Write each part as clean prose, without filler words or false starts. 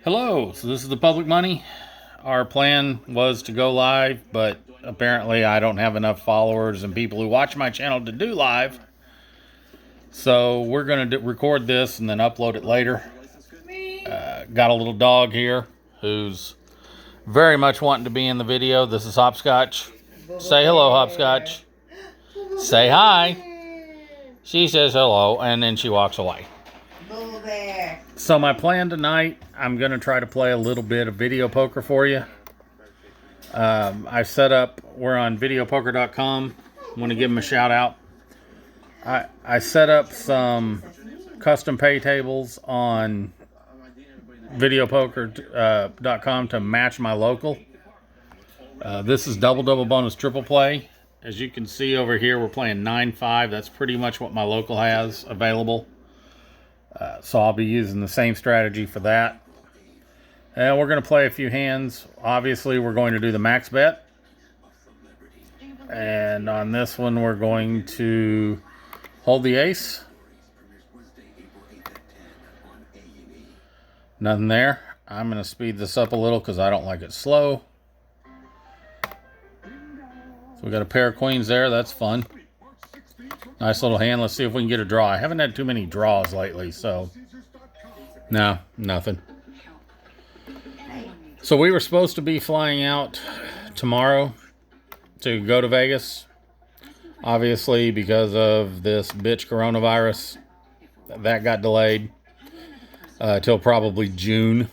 Hello, so this is the public money. Our plan was to go live, but apparently I don't have enough followers and people who watch my channel to do live. So we're going to record this and then upload it later. Got a little dog here who's very much wanting to be in the video. This is Hopscotch. Say hello, Hopscotch. Say hi. She says hello and then she walks away. So my plan tonight, I'm going to try to play a little bit of video poker for you. I set up, we're on videopoker.com. I want to give them a shout out. I set up some custom pay tables on videopoker.com to match my local. This is double bonus triple play. As you can see over here, we're playing 9-5. That's pretty much what my local has available. So I'll be using the same strategy for that. And we're going to play a few hands. Obviously, we're going to do the max bet. And on this one, we're going to hold the ace. Nothing there. I'm going to speed this up a little because I don't like it slow. So we got a pair of queens there. That's fun. Nice little hand. Let's see if we can get a draw. I haven't had too many draws lately, so no, nothing. So we were supposed to be flying out tomorrow to go to Vegas. Obviously, because of this bitch coronavirus, that got delayed till probably June.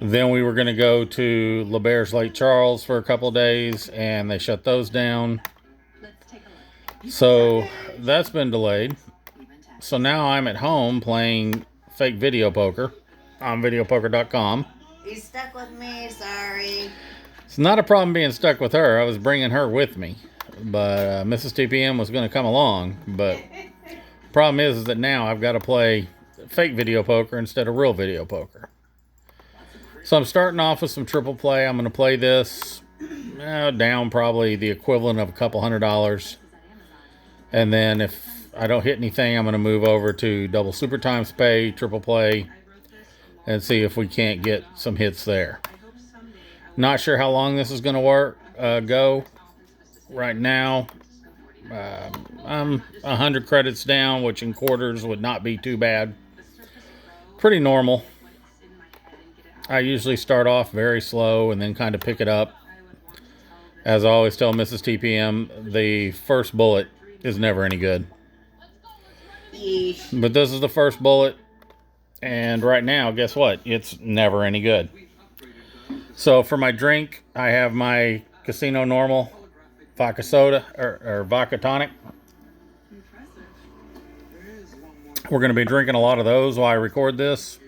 Then we were going to go to LeBare's Lake Charles for a couple of days, and they shut those down. So that's been delayed. So now I'm at home playing fake video poker on videopoker.com. You stuck with me, sorry. It's not a problem being stuck with her. I was bringing her with me. But Mrs. TPM was going to come along. But problem is that now I've got to play fake video poker instead of real video poker. So I'm starting off with some triple play. I'm going to play this down probably the equivalent of a couple $100. And then if I don't hit anything, I'm going to move over to double super times pay, triple play, and see if we can't get some hits there. Not sure how long this is going to go. Right now, I'm 100 credits down, which in quarters would not be too bad. Pretty normal. I usually start off very slow and then kind of pick it up. As I always tell Mrs. TPM, the first bullet is never any good. Yeesh. But this is the first bullet, and right now, guess what? It's never any good. So for my drink, I have my Casino Normal vodka soda or vodka tonic. We're going to be drinking a lot of those while I record this.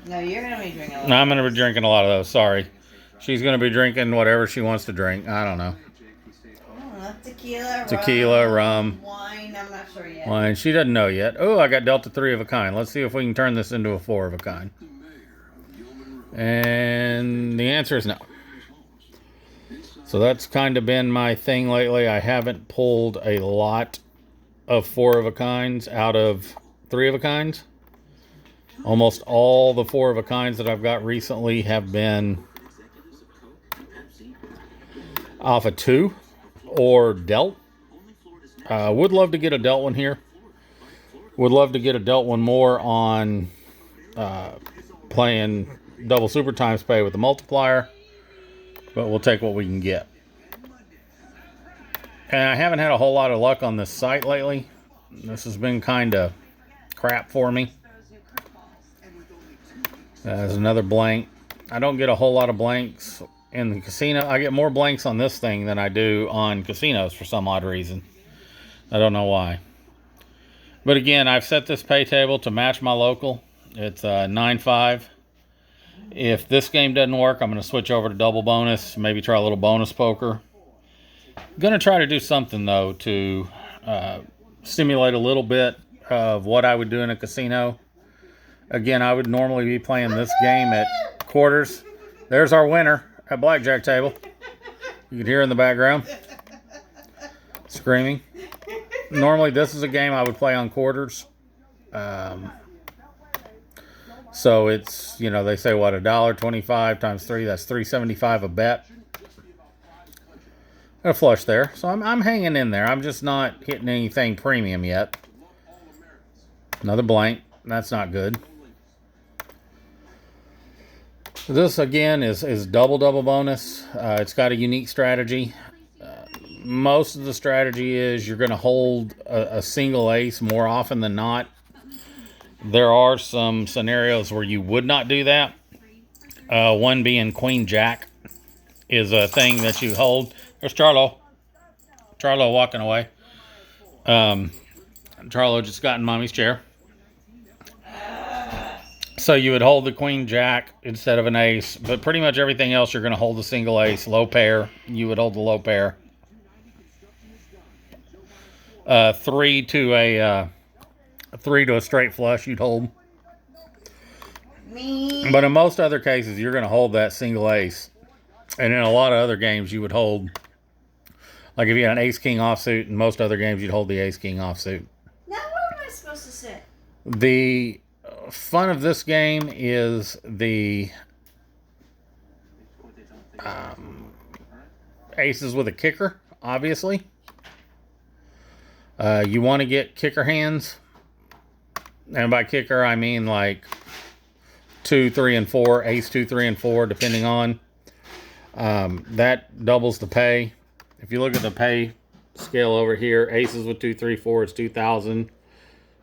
No, you're going to be drinking a lot. I'm going to be drinking a lot of those. Sorry. She's going to be drinking whatever she wants to drink. I don't know. Tequila, rum. Wine, I'm not sure yet. Wine. She doesn't know yet. Oh, I got Delta 3 of a kind. Let's see if we can turn this into a 4 of a kind. And the answer is no. So that's kind of been my thing lately. I haven't pulled a lot of 4 of a kinds out of 3 of a kinds. Almost all the 4 of a kinds that I've got recently have been off a 2 or dealt. Would love to get a dealt one here. Would love to get a dealt one more on playing double super times pay with the multiplier. But we'll take what we can get. And I haven't had a whole lot of luck on this site lately. This has been kind of crap for me. There's another blank. I don't get a whole lot of blanks in the casino. I get more blanks on this thing than I do on casinos for some odd reason. I don't know why. But again, I've set this pay table to match my local. It's 9-5. If this game doesn't work, I'm going to switch over to double bonus. Maybe try a little bonus poker. Going to try to do something, though, to stimulate a little bit of what I would do in a casino. Again, I would normally be playing this game at quarters. There's our winner at blackjack table. You can hear in the background screaming. Normally, this is a game I would play on quarters. So it's, they say what, $1.25 times 3, that's $3.75 a bet. A flush there. So I'm hanging in there. I'm just not hitting anything premium yet. Another blank. That's not good. This again is double bonus. It's got a unique strategy. Most of the strategy is you're going to hold a single ace more often than not. There are some scenarios where you would not do that. One being Queen Jack is a thing that you hold. There's Charlo. Charlo walking away. Charlo just got in mommy's chair. So you would hold the Queen Jack instead of an ace, but pretty much everything else you're going to hold a single ace. Low pair, you would hold the low pair. 3 to a straight flush you'd hold. Me. But in most other cases, you're going to hold that single ace. And in a lot of other games, you would hold, like if you had an ace-king offsuit, in most other games, you'd hold the ace-king offsuit. Now, where am I supposed to sit? The fun of this game is the aces with a kicker, obviously. You want to get kicker hands. And by kicker, I mean like 2, 3, and 4. Ace 2, 3, and 4, depending on. That doubles the pay. If you look at the pay scale over here, aces with 2, 3, 4 is 2,000.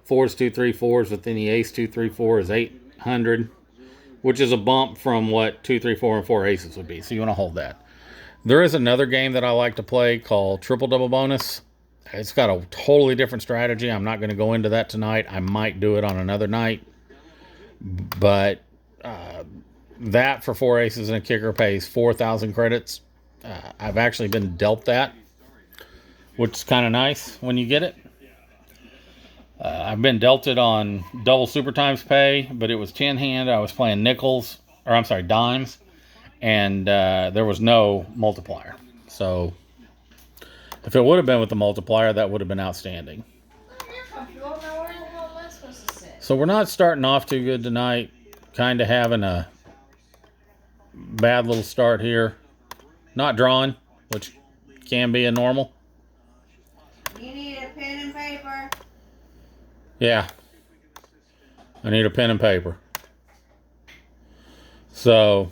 4s, 2, 3, 4s, but then the ace 2, 3, 4 is 800, which is a bump from what 2, 3, 4, and 4 aces would be. So you want to hold that. There is another game that I like to play called Triple Double Bonus. It's got a totally different strategy. I'm not going to go into that tonight. I might do it on another night. But that for 4 aces and a kicker pays 4,000 credits. I've actually been dealt that, which is kind of nice when you get it. I've been dealt it on double super times pay, but it was 10 hand. I was playing nickels, or I'm sorry, dimes, and there was no multiplier. So if it would have been with the multiplier, that would have been outstanding. You're comfortable. Now, where the hell am I supposed to sit? So we're not starting off too good tonight. Kind of having a bad little start here. Not drawing, which can be a normal. You need a pen and paper. Yeah. I need a pen and paper. So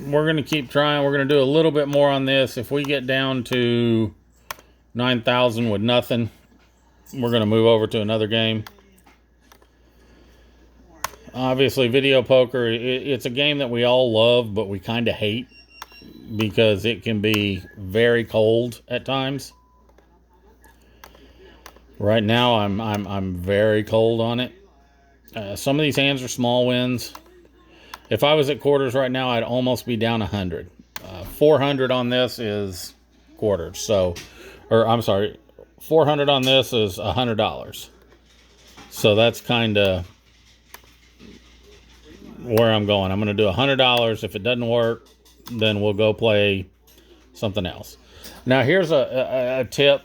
we're going to keep trying. We're going to do a little bit more on this. If we get down to 9,000 with nothing, we're going to move over to another game. Obviously, video poker, it's a game that we all love, but we kind of hate because it can be very cold at times. Right now, I'm very cold on it. Some of these hands are small wins. If I was at quarters right now, I'd almost be down 100. 400 on this is quarters. So, or I'm sorry, 400 on this is $100. So that's kind of where I'm going. I'm going to do $100. If it doesn't work, then we'll go play something else. Now, here's a tip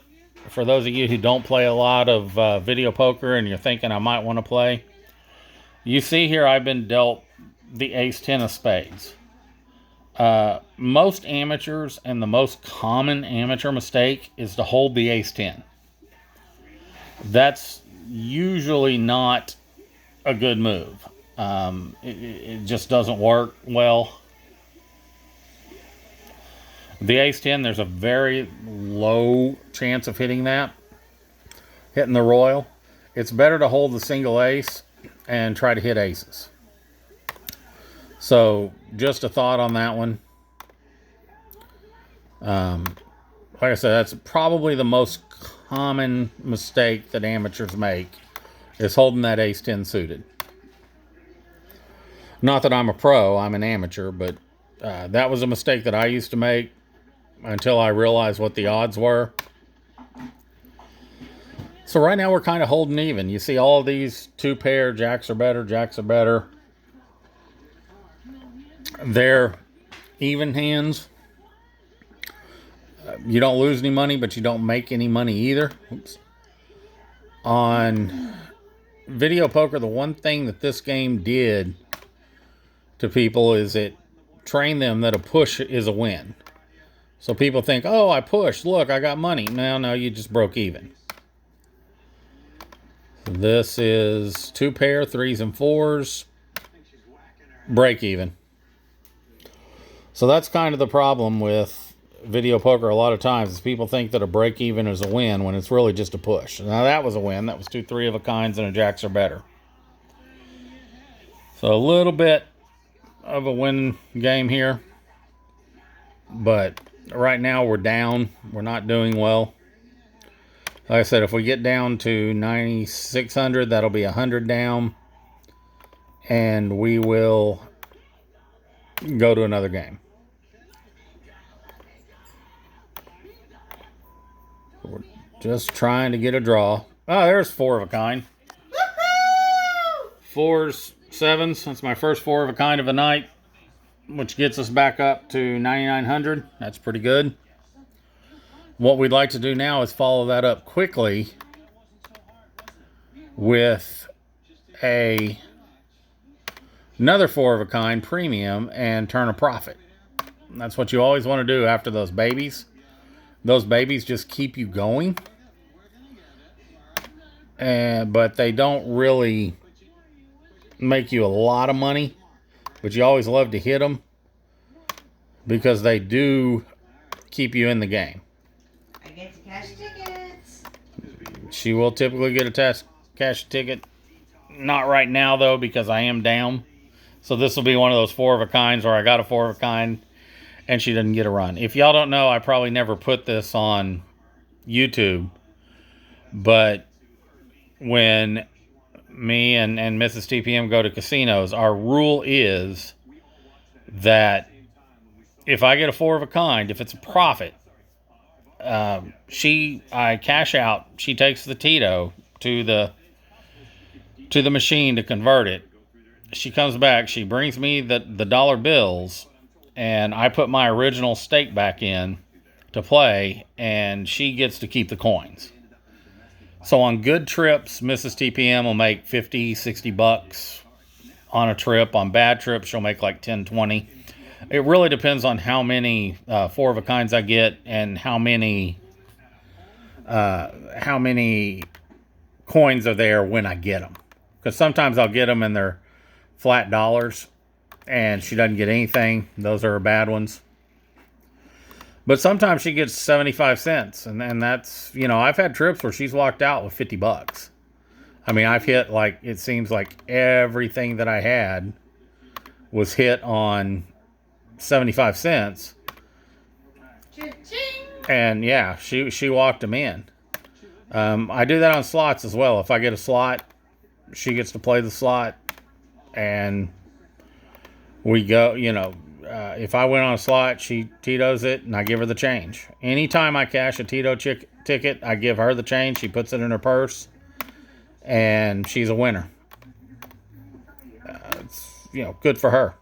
for those of you who don't play a lot of video poker and you're thinking I might want to play. You see here I've been dealt the ace-10 of spades. Most amateurs, and the most common amateur mistake, is to hold the ace-10. That's usually not a good move. It just doesn't work well. The ace-10, there's a very low chance of hitting that. Hitting the royal. It's better to hold the single ace and try to hit aces. So, just a thought on that one. Like I said, that's probably the most common mistake that amateurs make, is holding that ace-10 suited. Not that I'm a pro, I'm an amateur, but that was a mistake that I used to make until I realized what the odds were. So right now we're kind of holding even. You see all of these two pair, jacks are better, jacks are better. They're even hands. You don't lose any money, but you don't make any money either. Oops. On video poker, the one thing that this game did to people is it trained them that a push is a win. So people think, oh, I pushed. Look, I got money. No, you just broke even. This is 2 pair, 3s and 4s. Break even. So that's kind of the problem with video poker a lot of times is people think that a break even is a win when it's really just a push. Now that was a win. That was 2 3 of a kinds and a jacks or better. So a little bit of a win game here. But right now we're down. We're not doing well. Like I said, if we get down to 9,600, that'll be 100 down. And we will go to another game. We're just trying to get a draw. Oh, there's 4 of a kind. Woohoo! 4s, 7s. That's my first 4 of a kind of a night, which gets us back up to 9,900. That's pretty good. What we'd like to do now is follow that up quickly with another 4 of a kind premium and turn a profit. And that's what you always want to do after those babies. Those babies just keep you going. But they don't really make you a lot of money. But you always love to hit them because they do keep you in the game. I get to cash tickets. She will typically get a cash ticket. Not right now, though, because I am down. So this will be one of those 4 of a kinds where I got a 4 of a kind and she didn't get a run. If y'all don't know, I probably never put this on YouTube. But when me and Mrs. TPM go to casinos, our rule is that if I get a 4 of a kind, if it's a profit, I cash out. She takes the Tito to the machine to convert it. She comes back. She brings me the dollar bills, and I put my original stake back in to play, and she gets to keep the coins. So on good trips, Mrs. TPM will make 50, 60 bucks on a trip. On bad trips, she'll make like 10, 20. It really depends on how many 4 of a kinds I get and how many coins are there when I get them. Because sometimes I'll get them and they're flat dollars and she doesn't get anything. Those are her bad ones. But sometimes she gets 75 cents. And that's, I've had trips where she's walked out with 50 bucks. I mean, I've hit it seems like everything that I had was hit on 75 cents. Cha-ching! And yeah, she walked them in. I do that on slots as well. If I get a slot, she gets to play the slot. And we go, if I win on a slot, she Tito's it, and I give her the change. Anytime I cash a Tito ticket, I give her the change. She puts it in her purse, and she's a winner. It's good for her.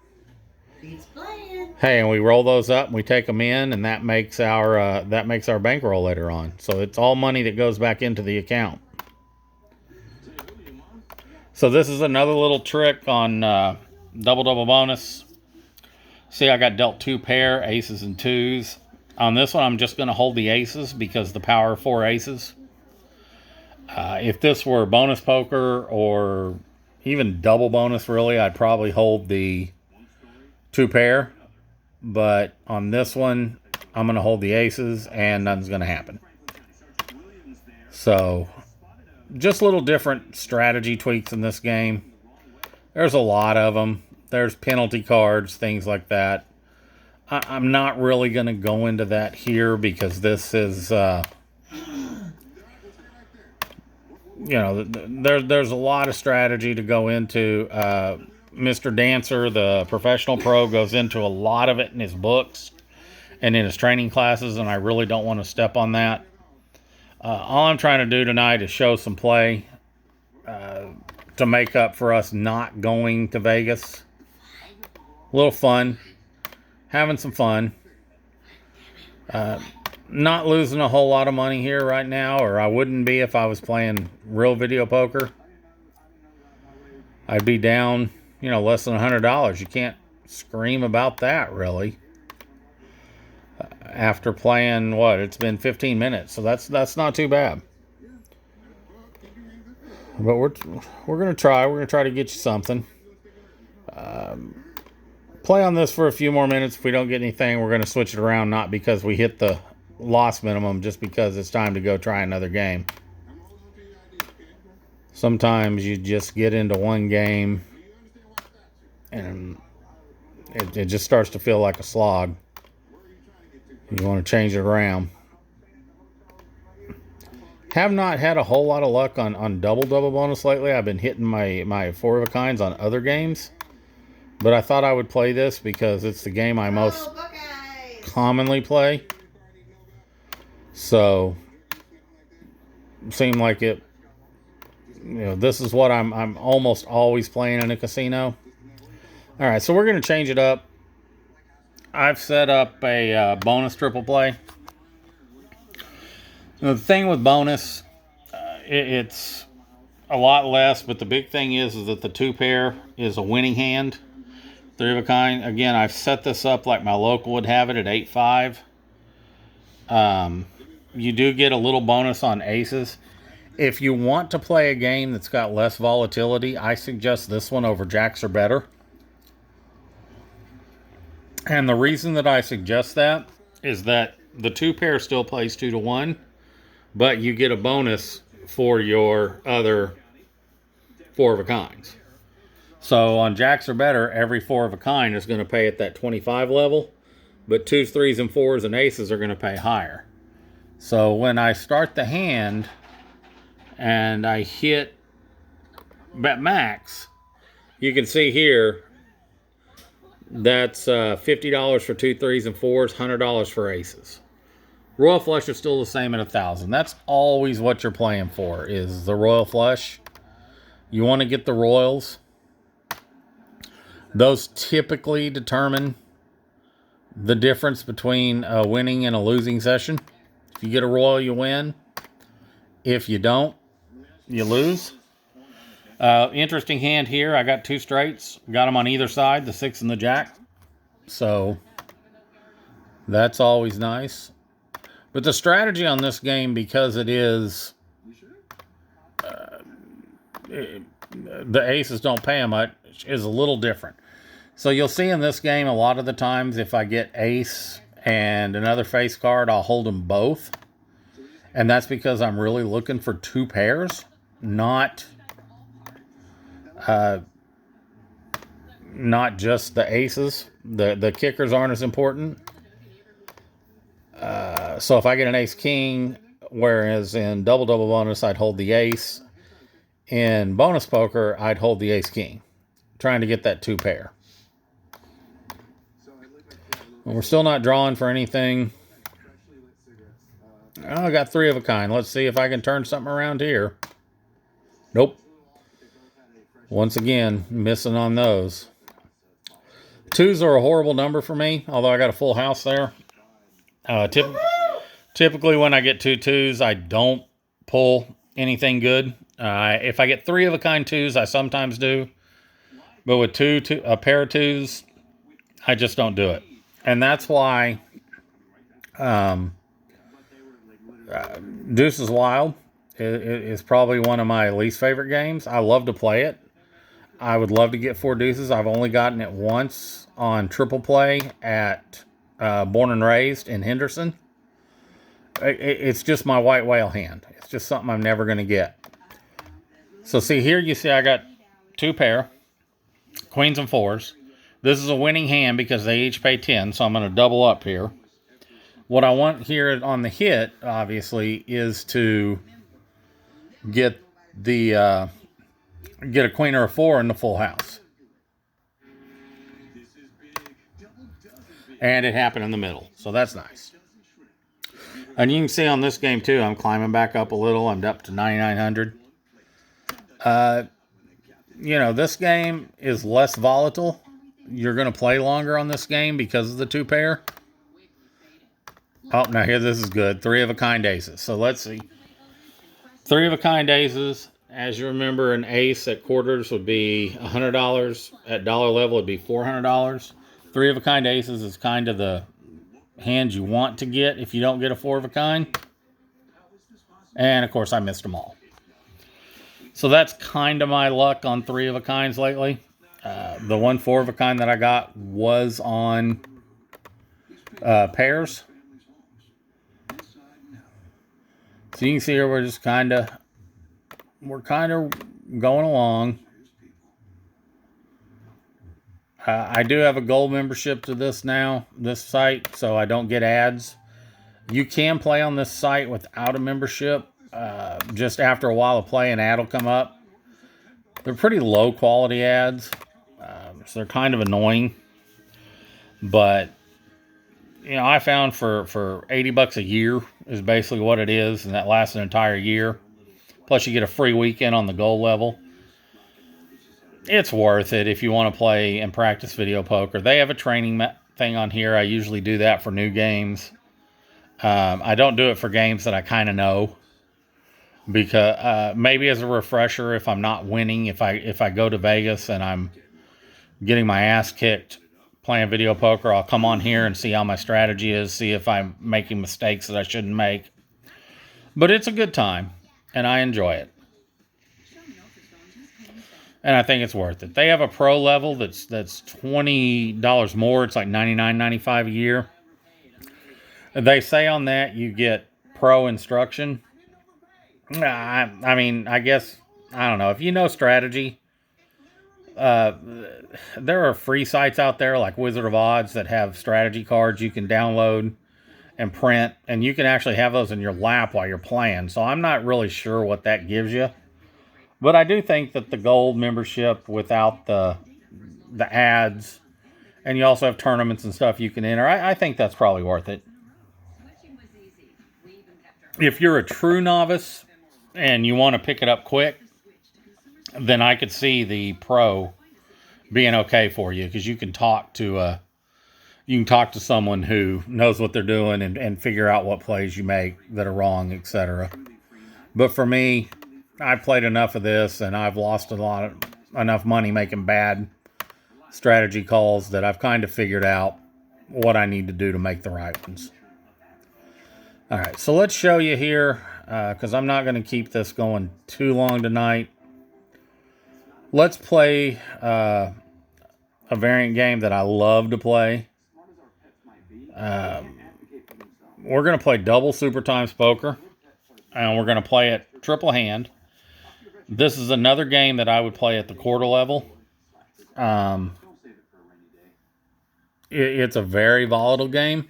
He's playing. Hey, and we roll those up, and we take them in, and that makes our bankroll later on. So it's all money that goes back into the account. So this is another little trick on double bonus. See, I got dealt 2 pair, aces and 2s. On this one, I'm just going to hold the aces because the power of 4 aces. If this were bonus poker or even double bonus, really, I'd probably hold the 2 pair. But on this one, I'm going to hold the aces and nothing's going to happen. So, just little different strategy tweaks in this game. There's a lot of them. There's penalty cards, things like that. I'm not really going to go into that here because this is, there's a lot of strategy to go into. Mr. Dancer, the professional pro, goes into a lot of it in his books and in his training classes, and I really don't want to step on that. All I'm trying to do tonight is show some play to make up for us not going to Vegas. A little fun. Having some fun. Not losing a whole lot of money here right now, or I wouldn't be if I was playing real video poker. I'd be down, less than $100. You can't scream about that, really. After playing, it's been 15 minutes, so that's not too bad. But we're gonna try. We're gonna try to get you something. Play on this for a few more minutes. If we don't get anything, we're gonna switch it around. Not because we hit the loss minimum, just because it's time to go try another game. Sometimes you just get into one game and it just starts to feel like a slog. You want to change it around. Have not had a whole lot of luck on double bonus lately. I've been hitting my 4 of a kinds on other games. But I thought I would play this because it's the game I most commonly play. So, seemed like it. This is what I'm almost always playing in a casino. All right, so we're going to change it up. I've set up a bonus triple play. Now, the thing with bonus, it's a lot less, but the big thing is that the 2 pair is a winning hand. 3 of a kind. Again, I've set this up like my local would have it at 8-5. You do get a little bonus on aces. If you want to play a game that's got less volatility, I suggest this one over jacks or better. And the reason that I suggest that is that the 2 pair still plays 2 to 1, but you get a bonus for your other 4 of a kinds. So on jacks or better, every 4 of a kind is going to pay at that 25 level, but 2s, 3s, and 4s and aces are going to pay higher. So when I start the hand and I hit bet max, you can see here that's $50 for 2 3s and 4s, $100 for aces. Royal flush is still the same at 1,000. That's always what you're playing for, is the royal flush. You want to get the royals. Those typically determine the difference between a winning and a losing session. If you get a royal, you win. If you don't, you lose. Interesting hand here. I got 2 straights. Got them on either side, the 6 and the jack. So that's always nice. But the strategy on this game, because it is the aces don't pay much, is a little different. So you'll see in this game a lot of the times if I get ace and another face card, I'll hold them both. And that's because I'm really looking for 2 pairs, not just the aces. The kickers aren't as important. So if I get an ace king, whereas in double bonus I'd hold the ace, in bonus poker I'd hold the ace king, trying to get that 2 pair. Well, we're still not drawing for anything. Oh, I got 3 of a kind. Let's see if I can turn something around here. Nope. Once again, missing on those. 2s are a horrible number for me, although I got a full house there. Typically when I get 2 2s, I don't pull anything good. If I get 3 of a kind 2s, I sometimes do. But with a pair of 2s, I just don't do it. And that's why Deuce is Wild is probably one of my least favorite games. I love to play it. I would love to get 4 deuces. I've only gotten it once on triple play at Born and Raised in Henderson. It's just my white whale hand. It's just something I'm never going to get. So see here, you see I got 2 pair, queens and 4s. This is a winning hand because they each pay 10, so I'm going to double up here. What I want here on the hit, obviously, is to get a queen or a 4 in the full house. And it happened in the middle, so that's nice. And you can see on this game, too, I'm climbing back up a little. I'm up to 9,900. This game is less volatile. You're going to play longer on this game because of the 2 pair. Oh, now here, this is good. 3 of a kind aces. So let's see. 3 of a kind aces As you remember, an ace at quarters would be $100. At dollar level, it'd be $400. Three of a kind aces is kind of the hand you want to get if you don't get a four of a kind. And of course, I missed them all. So that's kind of my luck on three of a kinds lately. The one four of a kind that I got was on pairs. So you can see here we're kind of going along. I do have a gold membership to this site, so I don't get ads. You can play on this site without a membership. Just after a while of play, an ad will come up. They're pretty low quality ads, so they're kind of annoying. But you know, I found for $80 a year is basically what it is, and that lasts an entire year. Plus, you get a free weekend on the gold level. It's worth it if you want to play and practice video poker. They have a training thing on here. I usually do that for new games. I don't do it for games that I kind of know, because maybe as a refresher, if I'm not winning, if I go to Vegas and I'm getting my ass kicked playing video poker, I'll come on here and see how my strategy is, see if I'm making mistakes that I shouldn't make. But it's a good time, and I enjoy it. And I think it's worth it. They have a pro level that's $20 more. It's like $99.95 a year. They say on that you get pro instruction. I mean, I guess, I don't know. If you know strategy, there are free sites out there like Wizard of Odds that have strategy cards you can download and print, and you can actually have those in your lap while you're playing. So I'm not really sure what that gives you. But I do think that the gold membership without the ads, and you also have tournaments and stuff you can enter, I think that's probably worth it. If you're a true novice and you want to pick it up quick, then I could see the pro being okay for you, because you can talk to someone who knows what they're doing and figure out what plays you make that are wrong, etc. But for me, I've played enough of this, and I've lost enough money making bad strategy calls that I've kind of figured out what I need to do to make the right ones. All right, so let's show you here, because I'm not going to keep this going too long tonight. Let's play a variant game that I love to play. We're going to play double Super Times Poker, and we're going to play it triple hand. This is another game that I would play at the quarter level. It's a very volatile game,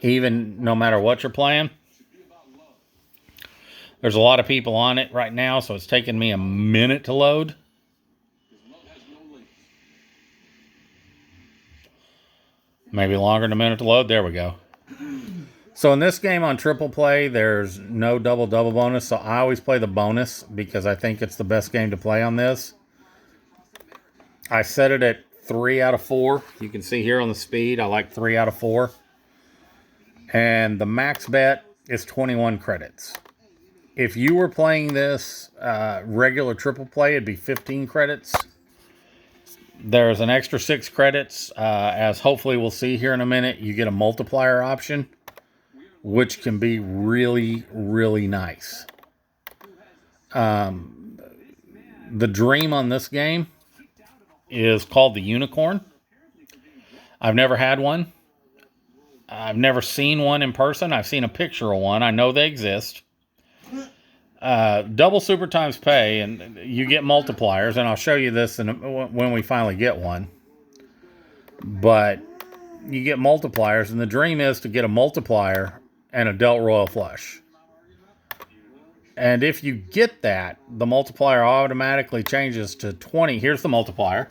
even no matter what you're playing. There's a lot of people on it right now, so it's taking me a minute to load. Maybe longer than a minute to load. There we go. So in this game on triple play, there's no double-double bonus, so I always play the bonus because I think it's the best game to play on this. I set it at 3 out of 4. You can see here on the speed, I like 3 out of 4. And the max bet is 21 credits. If you were playing this regular triple play, it'd be 15 credits. There's an extra 6 credits. As hopefully we'll see here in a minute, you get a multiplier option, which can be really, really nice. The dream on this game is called the Unicorn. I've never had one. I've never seen one in person. I've seen a picture of one. I know they exist. Double Super Times Pay, and you get multipliers, and I'll show you this when we finally get one. But you get multipliers, and the dream is to get a multiplier and a Dealt Royal Flush. And if you get that, the multiplier automatically changes to 20. Here's the multiplier.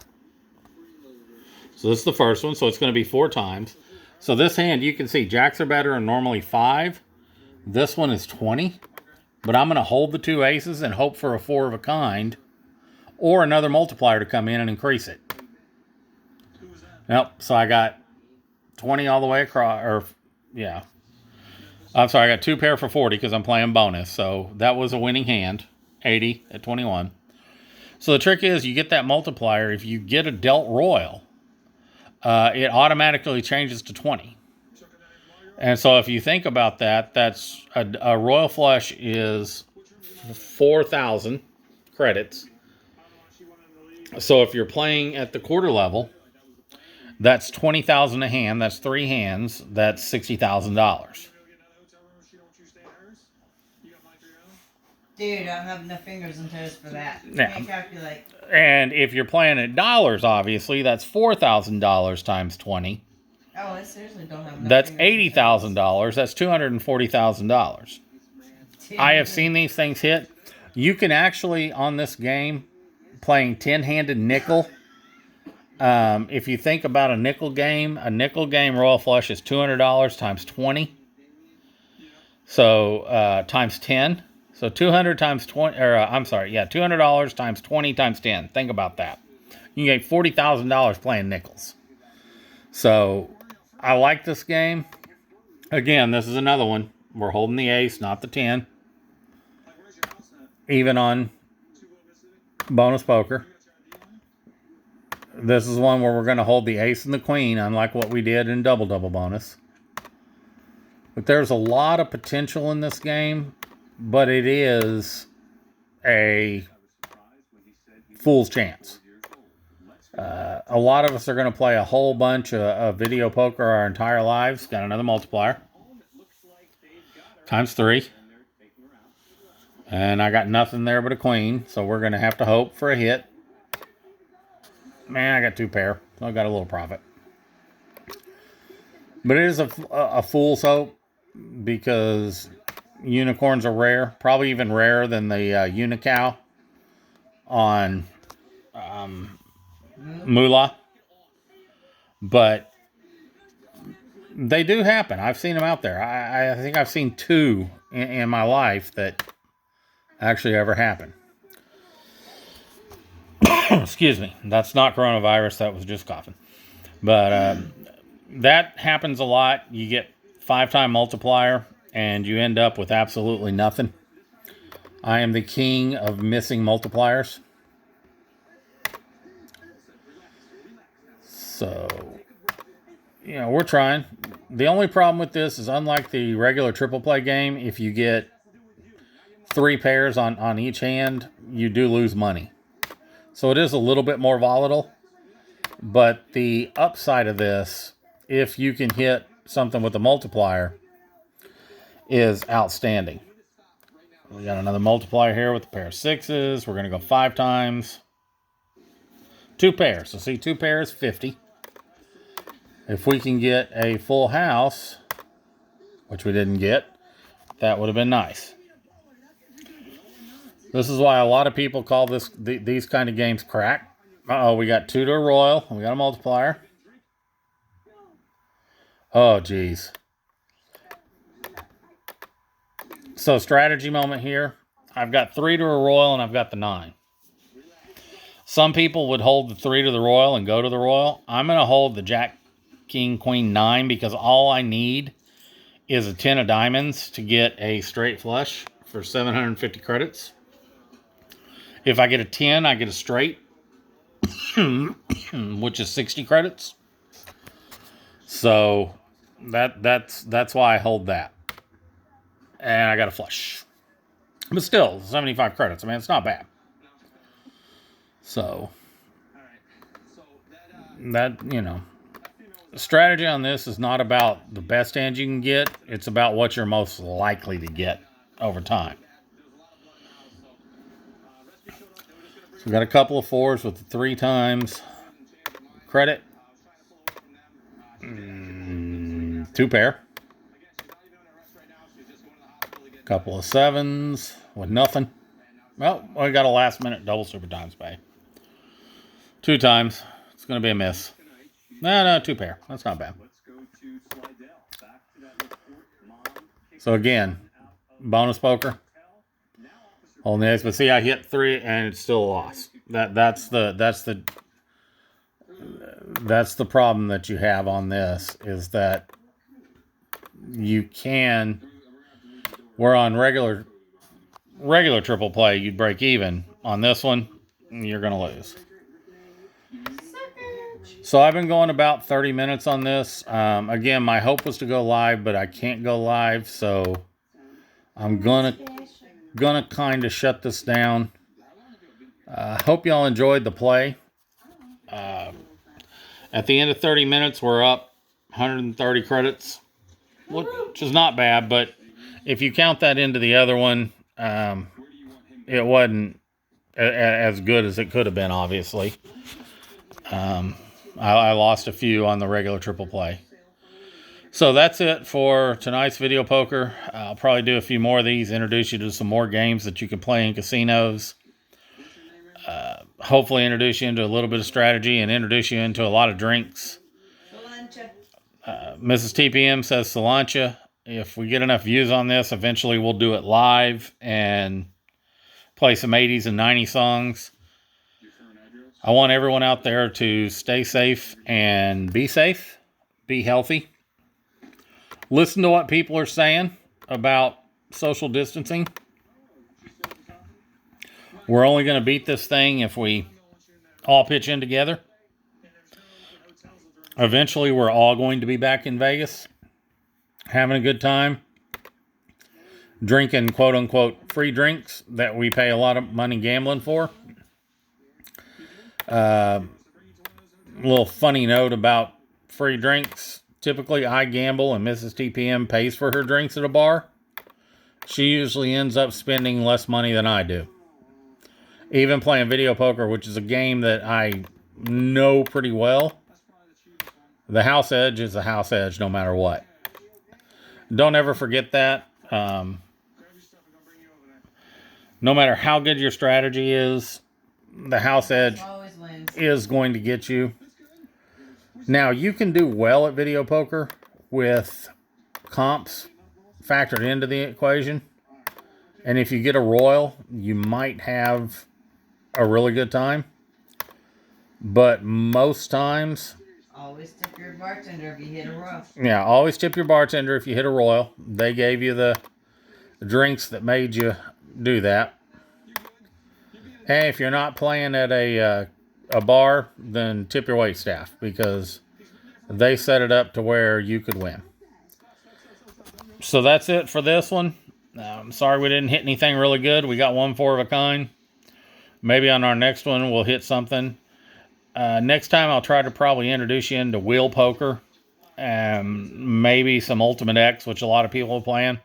So this is the first one, so it's going to be 4 times. So this hand, you can see, jacks are better and normally 5. This one is 20. But I'm going to hold the 2 aces and hope for a 4 of a kind or another multiplier to come in and increase it. Yep, so I got 20 all the way across, or yeah. I'm sorry, I got 2 pair for 40 because I'm playing bonus. So that was a winning hand. 80 at 21. So the trick is you get that multiplier. If you get a dealt royal, it automatically changes to 20. And so if you think about that, that's a royal flush is 4,000 credits. So if you're playing at the quarter level, that's 20,000 a hand. That's 3 hands. That's $60,000. Dude, I don't have enough fingers and toes for that. Yeah. Can't calculate. And if you're playing at dollars, obviously, that's $4,000 times 20. Oh, I seriously don't have enough. That's fingers and $80,000. That's $240,000. toes. I have seen these things hit. You can actually, on this game, playing 10-handed nickel. If you think about a nickel game royal flush is $200 times 20. So times 10. So 200 times 20, or $200 times 20 times 10. Think about that. You can get $40,000 playing nickels. So I like this game. Again, this is another one. We're holding the ace, not the 10. Even on bonus poker. This is one where we're going to hold the ace and the queen, unlike what we did in double bonus. But there's a lot of potential in this game, but it is a fool's chance. A lot of us are going to play a whole bunch of video poker our entire lives. Got another multiplier. Times 3. And I got nothing there but a queen, so we're going to have to hope for a hit. Man, I got 2 pair, so I got a little profit. But it is a fool's hope because unicorns are rare, probably even rarer than the unicow on Moolah. But they do happen. I've seen them out there. I think I've seen 2 in my life that actually ever happened. Excuse me. That's not coronavirus. That was just coughing. But that happens a lot. You get 5-time multiplier, and you end up with absolutely nothing. I am the king of missing multipliers. So, we're trying. The only problem with this is, unlike the regular triple play game, if you get 3 pairs on each hand, you do lose money. So it is a little bit more volatile. But the upside of this, if you can hit something with a multiplier, is outstanding. We got another multiplier here with a pair of 6s. We're going to go 5 times. 2 pairs. So see, 2 pairs, 50. If we can get a full house, which we didn't get, that would have been nice. This is why a lot of people call these kind of games crack. Uh-oh, we got 2 to a royal. We got a multiplier. Oh, geez. So, strategy moment here. I've got 3 to a royal, and I've got the 9. Some people would hold the 3 to the royal and go to the royal. I'm going to hold the jack, king, queen, 9, because all I need is a 10 of diamonds to get a straight flush for 750 credits. If I get a 10, I get a straight, which is 60 credits. So that's why I hold that. And I got a flush. But still, 75 credits. I mean, it's not bad. So, that, the strategy on this is not about the best hand you can get. It's about what you're most likely to get over time. So we got a couple of 4s with the 3 times credit. 2 pair. Couple of 7s with nothing. Well, we got a last minute double super times pay. 2 times. It's going to be a miss. No, 2 pair. That's not bad. So again, bonus poker. Holding the ace, but see, I hit 3 and it's still a loss. That's the problem that you have on this, is that you can. We're on regular regular triple play, you'd break even. On this one, you're going to lose. So I've been going about 30 minutes on this. Again, my hope was to go live, but I can't go live, so I'm gonna kind of shut this down. Hope y'all enjoyed the play. At the end of 30 minutes, we're up 130 credits, which is not bad, but if you count that into the other one, it wasn't as good as it could have been, obviously. I lost a few on the regular triple play. So that's it for tonight's video poker. I'll probably do a few more of these, introduce you to some more games that you can play in casinos. Hopefully introduce you into a little bit of strategy and introduce you into a lot of drinks. Mrs. TPM says Solancha. If we get enough views on this, eventually we'll do it live and play some 80s and 90s songs. I want everyone out there to stay safe and be safe, be healthy. Listen to what people are saying about social distancing. We're only going to beat this thing if we all pitch in together. Eventually, we're all going to be back in Vegas, having a good time, drinking quote-unquote free drinks that we pay a lot of money gambling for. Little funny note about free drinks. Typically, I gamble and Mrs. TPM pays for her drinks at a bar. She usually ends up spending less money than I do. Even playing video poker, which is a game that I know pretty well, the house edge is a house edge no matter what. Don't ever forget that. No matter how good your strategy is, the house edge is going to get you. Now, you can do well at video poker with comps factored into the equation. And if you get a royal, you might have a really good time. But most times... Always tip your bartender if you hit a royal. Yeah, always tip your bartender if you hit a royal. They gave you the drinks that made you do that. And if you're not playing at a bar, then tip your waitstaff because they set it up to where you could win. So that's it for this one. I'm sorry we didn't hit anything really good. We got one 4 of a kind. Maybe on our next one we'll hit something. Next time I'll try to probably introduce you into wheel poker. Maybe some Ultimate X, which a lot of people are playing.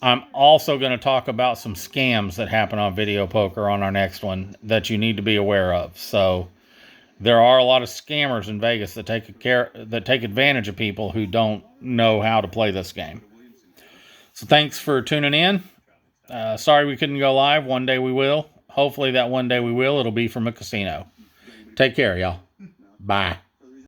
I'm also going to talk about some scams that happen on video poker on our next one that you need to be aware of. So there are a lot of scammers in Vegas that take advantage of people who don't know how to play this game. So thanks for tuning in. Sorry we couldn't go live. One day we will. Hopefully that one day we will. It'll be from a casino. Take care, y'all. Bye.